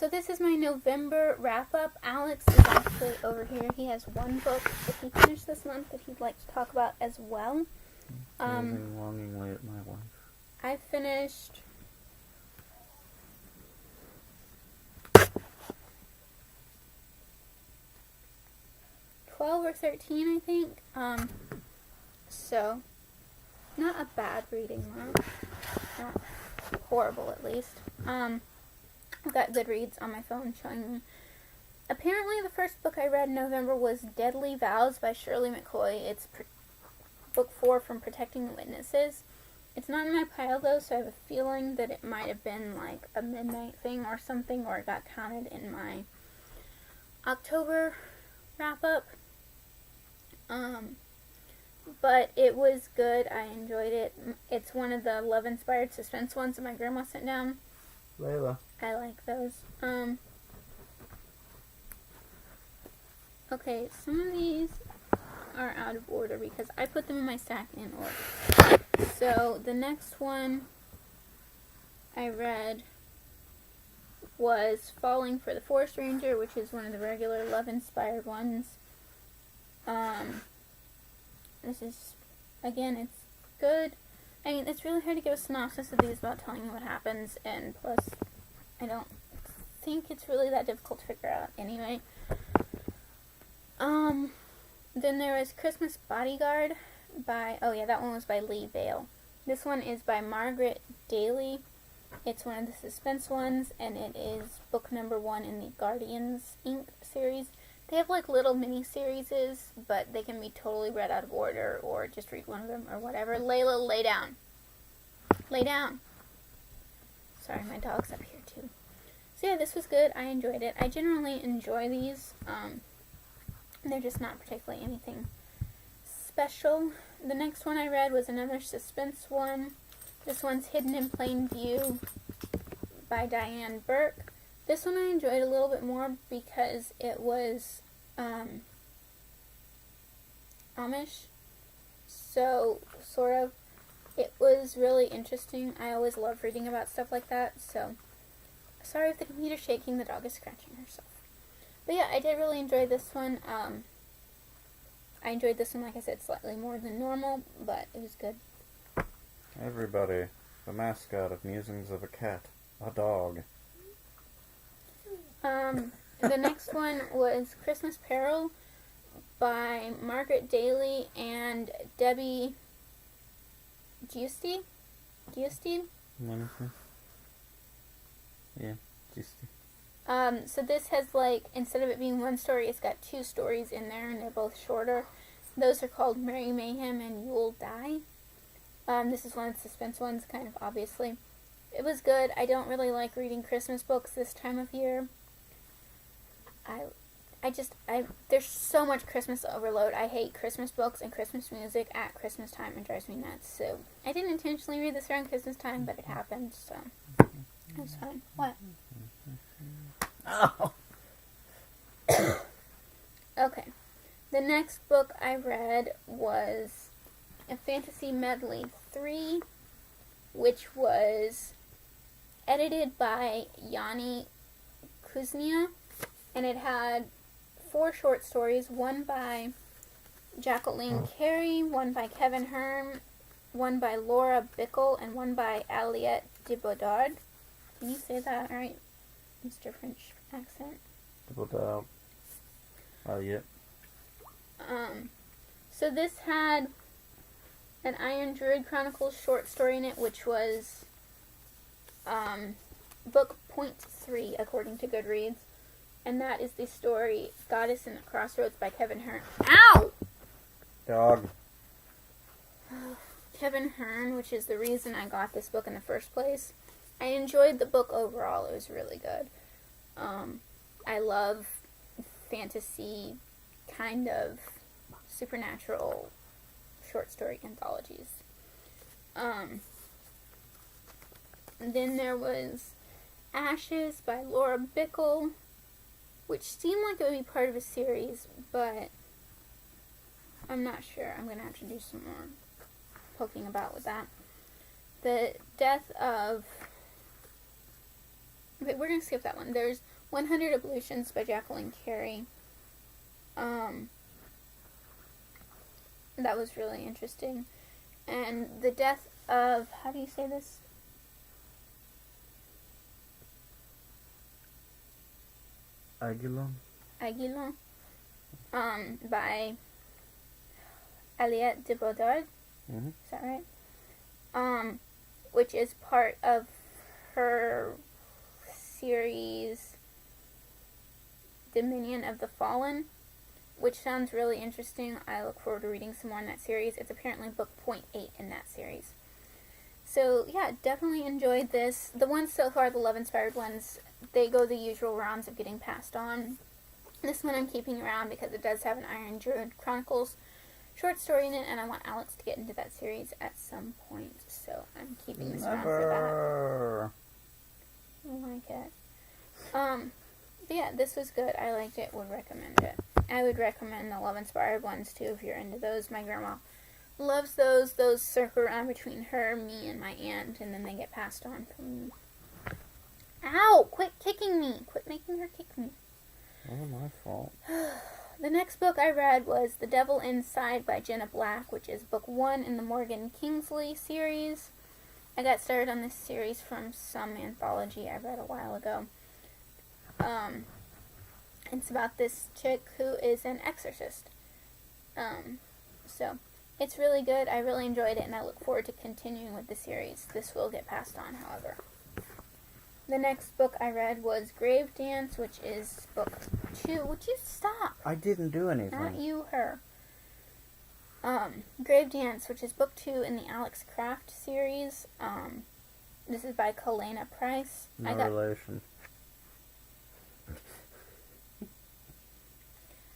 So this is my November wrap-up. Alex is actually over here. He has one book that he finished this month that he'd like to talk about as well. Gazing longingly at my wife. I finished 12 or 13, I think. So not a bad reading month. Not horrible, at least. I've got Goodreads on my phone showing me. Apparently, the first book I read in November was Deadly Vows by Shirley McCoy. It's book 4 from Protecting the Witnesses. It's not in my pile, though, so I have a feeling that it might have been like a midnight thing or something, or it got counted in my October wrap-up. But it was good. I enjoyed it. It's one of the love-inspired suspense ones that my grandma sent down. Layla. I like those. Okay, some of these are out of order because I put them in my stack in order. So, the next one I read was Falling for the Forest Ranger, which is one of the regular love-inspired ones. This is, again, it's good. I mean, it's really hard to give a synopsis of these without telling you what happens, and plus, I don't think it's really that difficult to figure out anyway. Then there was Christmas Bodyguard by, oh yeah, that one was by Leigh Bale. This one is by Margaret Daley. It's one of the suspense ones, and it is book number 1 in the Guardians Inc. series. They have like little mini-series, but they can be totally read out of order, or just read one of them, or whatever. Layla, lay down. Lay down. Sorry, my dog's up here too. So yeah, this was good. I enjoyed it. I generally enjoy these. They're just not particularly anything special. The next one I read was another suspense one. This one's Hidden in Plain View by Diane Burke. This one I enjoyed a little bit more because it was Amish. So, sort of, it was really interesting. I always love reading about stuff like that, so sorry if the computer's shaking, the dog is scratching herself. But yeah, I did really enjoy this one. I enjoyed this one, like I said, slightly more than normal, but it was good. Everybody, the mascot of Musings of a Cat, a dog. The next one was Christmas Peril by Margaret Daley and Debby Giusti? Giusti? Yeah, Giusti. So this has, like, instead of it being one story, it's got 2 stories in there, and they're both shorter. Those are called Merry Mayhem and Yule Die. This is one of the suspense ones, kind of, obviously. It was good. I don't really like reading Christmas books this time of year. There's so much Christmas overload. I hate Christmas books and Christmas music at Christmas time. It drives me nuts. So, I didn't intentionally read this around Christmas time, but it happened, so it's fine. What? Oh. Okay. The next book I read was a Fantasy Medley 3, which was edited by Yanni Kuznia, and it had 4 short stories, one by Jacqueline Carey, one by Kevin Hearne, one by Laura Bickle, and one by Aliette de Bodard. Can you say that right, Mr. French accent? Bodard. Aliette. So this had an Iron Druid Chronicles short story in it, which was book .3 according to Goodreads, and that is the story Goddess in the Crossroads by Kevin Hearne. Ow! Dog. Kevin Hearne, which is the reason I got this book in the first place. I enjoyed the book overall. It was really good. I love fantasy, kind of supernatural short story anthologies. Then there was Ashes by Laura Bickle, which seemed like it would be part of a series, but I'm not sure. I'm going to have to do some more poking about with that. The death of... Wait, we're going to skip that one. There's 100 Ablutions by Jacqueline Carey. That was really interesting. And the death of, how do you say this? Aguilon? By Aliette de Bodard. Mm-hmm. Is that right? Which is part of her series Dominion of the Fallen, which sounds really interesting. I look forward to reading some more in that series. It's apparently book .8 in that series. So, yeah, definitely enjoyed this. The ones so far, the love-inspired ones, they go the usual rounds of getting passed on. This one I'm keeping around because it does have an Iron Druid Chronicles short story in it, and I want Alex to get into that series at some point. So, I'm keeping this around for that. I like it. But yeah, this was good. I liked it. Would recommend it. I would recommend the love-inspired ones, too, if you're into those. My grandma loves those. Those circle around between her, me, and my aunt, and then they get passed on from me. Ow! Quit kicking me! Quit making her kick me. Oh, my fault. The next book I read was The Devil Inside by Jenna Black, which is book 1 in the Morgan Kingsley series. I got started on this series from some anthology I read a while ago. It's about this chick who is an exorcist. So, it's really good. I really enjoyed it, and I look forward to continuing with the series. This will get passed on, however. The next book I read was Grave Dance, which is book 2. Would you stop? I didn't do anything. Not you, her. Grave Dance, which is book 2 in the Alex Craft series. This is by Kalayna Price. No relation.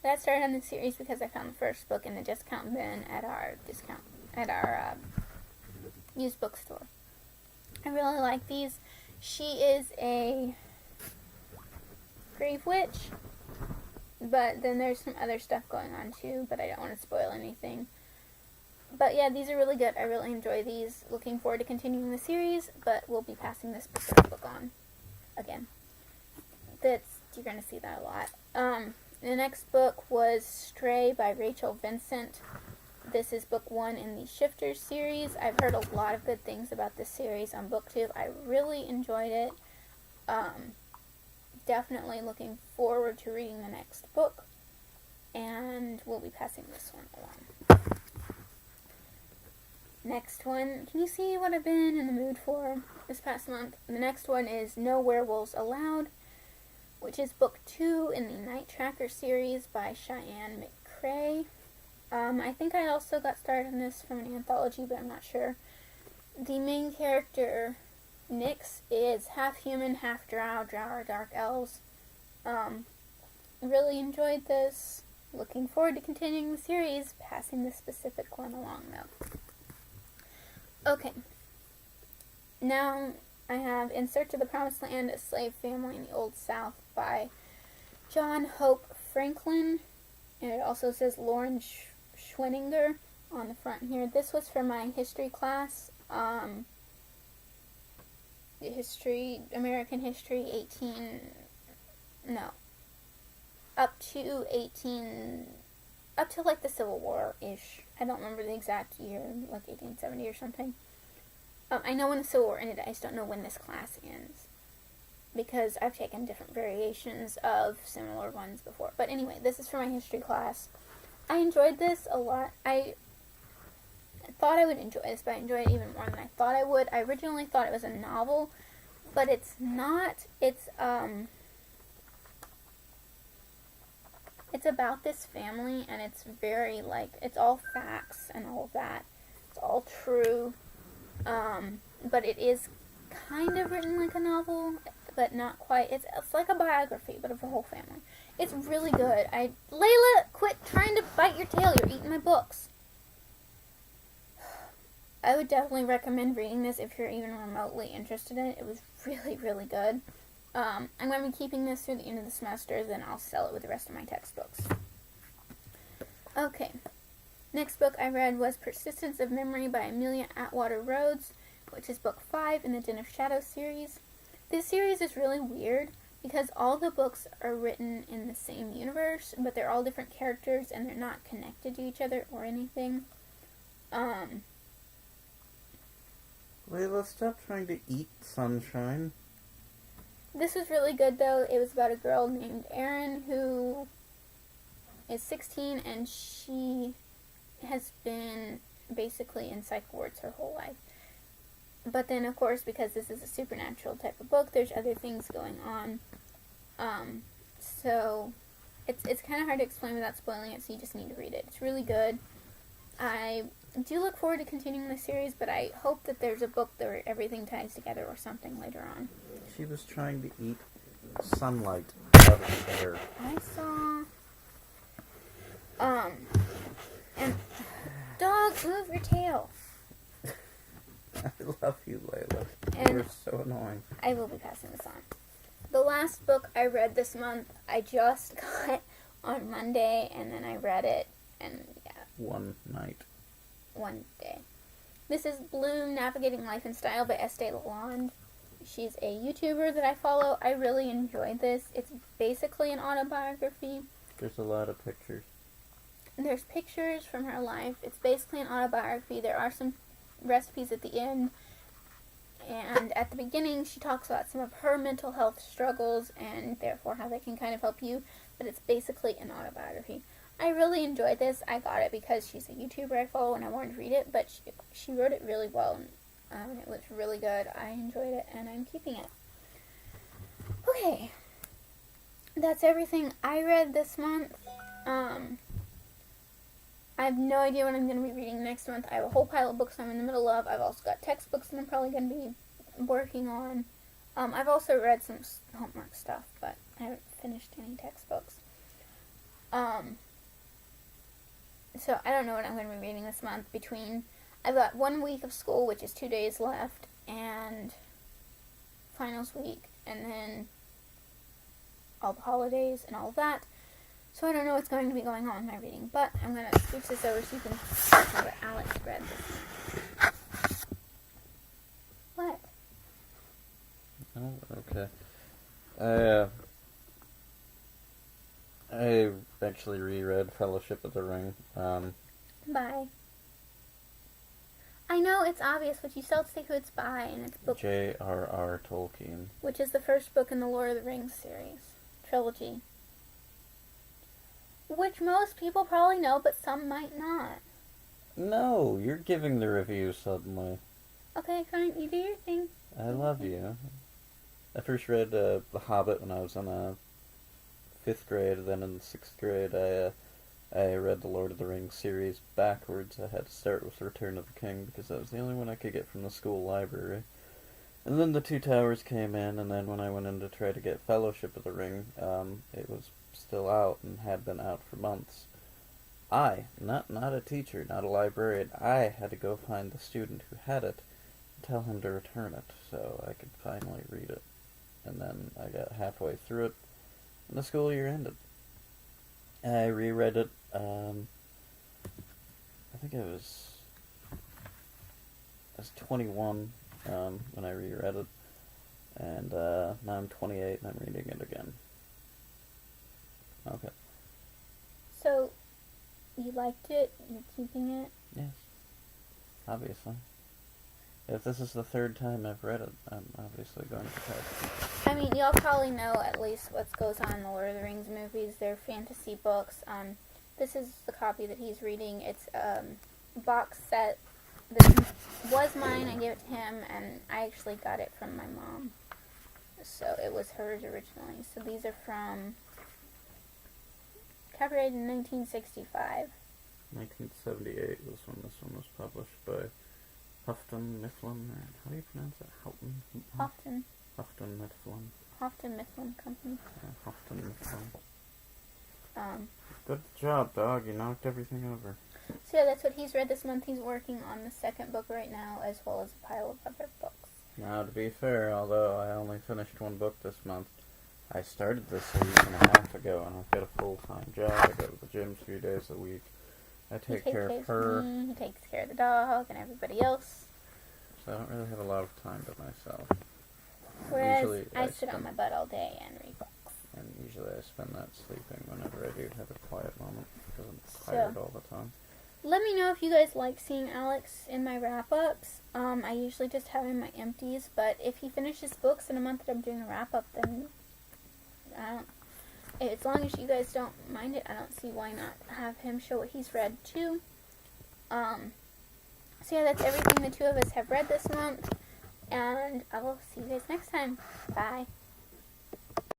I got started on this series because I found the first book in the discount bin at our used bookstore. I really like these. She is a grave witch, but then there's some other stuff going on too, but I don't want to spoil anything. But yeah, these are really good. I really enjoy these. Looking forward to continuing the series, but we'll be passing this specific book on again. You're going to see that a lot. The next book was Stray by Rachel Vincent. This is book 1 in the Shifters series. I've heard a lot of good things about this series on BookTube. I really enjoyed it. Definitely looking forward to reading the next book. And we'll be passing this one along. Next one. Can you see what I've been in the mood for this past month? The next one is No Werewolves Allowed, which is book 2 in the Night Tracker series by Cheyenne McCray. I think I also got started on this from an anthology, but I'm not sure. The main character, Nyx, is half human, half drow. Drow are dark elves. Really enjoyed this. Looking forward to continuing the series, passing this specific one along, though. Okay. Now I have In Search of the Promised Land, A Slave Family in the Old South by John Hope Franklin. And it also says Loren Schweninger on the front here. This was for my history class. American history, up to like the Civil War-ish. I don't remember the exact year, like 1870 or something. I know when the Civil War ended, I just don't know when this class ends, because I've taken different variations of similar ones before. But anyway, this is for my history class. I enjoyed this a lot. I thought I would enjoy this, but I enjoyed it even more than I thought I would. I originally thought it was a novel, but it's not. It's about this family, and it's very, like, it's all facts and all of that. It's all true. But it is kind of written like a novel, but not quite. It's like a biography, but of the whole family. It's really good. Layla, quit trying to bite your tail. You're eating my books. I would definitely recommend reading this if you're even remotely interested in it. It was really, really good. I'm going to be keeping this through the end of the semester, then I'll sell it with the rest of my textbooks. Okay. Next book I read was Persistence of Memory by Amelia Atwater-Rhodes, which is book 5 in the Den of Shadows series. This series is really weird because all the books are written in the same universe, but they're all different characters and they're not connected to each other or anything. Layla, stop trying to eat sunshine. This was really good, though. It was about a girl named Erin who is 16, and she has been basically in psych wards her whole life. But then, of course, because this is a supernatural type of book, there's other things going on. So it's kind of hard to explain without spoiling it, so you just need to read it. It's really good. I do look forward to continuing the series, but I hope that there's a book where everything ties together or something later on. She was trying to eat sunlight out of the air. I saw... and... Dog, move your tail! I love you, Layla. And You're so annoying. I will be passing this on. The last book I read this month, I just got on Monday, and then I read it, and yeah. One night. One day. This is Bloom, Navigating Life and Style by Estee Lalonde. She's a YouTuber that I follow. I really enjoyed this. It's basically an autobiography. There's a lot of pictures. There's pictures from her life. It's basically an autobiography. There are some recipes at the end. And at the beginning, she talks about some of her mental health struggles and therefore how they can kind of help you. But it's basically an autobiography. I really enjoyed this. I got it because she's a YouTuber I follow and I wanted to read it. But she wrote it really well. And it was really good. I enjoyed it and I'm keeping it. Okay. That's everything I read this month. I have no idea what I'm going to be reading next month. I have a whole pile of books I'm in the middle of. I've also got textbooks that I'm probably going to be working on. I've also read some homework stuff, but I haven't finished any textbooks. So I don't know what I'm going to be reading this month. I've got 1 week of school, which is 2 days left, and finals week, and then all the holidays and all of that. So I don't know what's going to be going on in my reading, but I'm going to switch this over so you can see what Alex read this month. What? Oh, okay. I actually reread Fellowship of the Ring. By. I know it's obvious, but you still have to say who it's by, and it's book. J.R.R. Tolkien. Which is the first book in the Lord of the Rings series. Trilogy. Which most people probably know, but some might not. No, you're giving the review suddenly. Okay, fine. You do your thing. I love you. I first read The Hobbit when I was in 5th grade, then in 6th grade I read the Lord of the Rings series backwards. I had to start with Return of the King because that was the only one I could get from the school library. And then The Two Towers came in, and then when I went in to try to get Fellowship of the Ring, it was still out and had been out for months. I, not a teacher, not a librarian, I had to go find the student who had it and tell him to return it so I could finally read it. And then I got halfway through it, and the school year ended. I reread it, I think I was 21 when I reread it, and now I'm 28 and I'm reading it again. Okay. So, you liked it? You're keeping it? Yes. Obviously. If this is the 3rd time I've read it, I'm obviously going to catch it. I mean, y'all probably know at least what goes on in the Lord of the Rings movies. They're fantasy books. This is the copy that he's reading. It's a box set. This was mine. I gave it to him, and I actually got it from my mom. So it was hers originally. So these are from... copyrighted in 1965. 1978 was when this one was published by Houghton Mifflin, or how do you pronounce it? Houghton. Houghton Mifflin. Houghton Mifflin Company. Houghton Mifflin. Good job, dog. You knocked everything over. So yeah, that's what he's read this month. He's working on the 2nd book right now, as well as a pile of other books. Now, to be fair, although I only finished 1 book this month, I started this a week and a half ago, and I've got a full-time job. I go to the gym 3 days a week. I take care of her. Me, he takes care of the dog and everybody else. So I don't really have a lot of time to myself. Whereas Usually I I sit spend- on my butt all day and read books. And usually I spend that sleeping whenever I do have a quiet moment, because I'm So- tired all the time. Let me know if you guys like seeing Alex in my wrap-ups. I usually just have him in my empties, but if he finishes books in a month that I'm doing a wrap-up, then I don't... As long as you guys don't mind it, I don't see why not have him show what he's read too. So yeah, that's everything the two of us have read this month, and I will see you guys next time. Bye.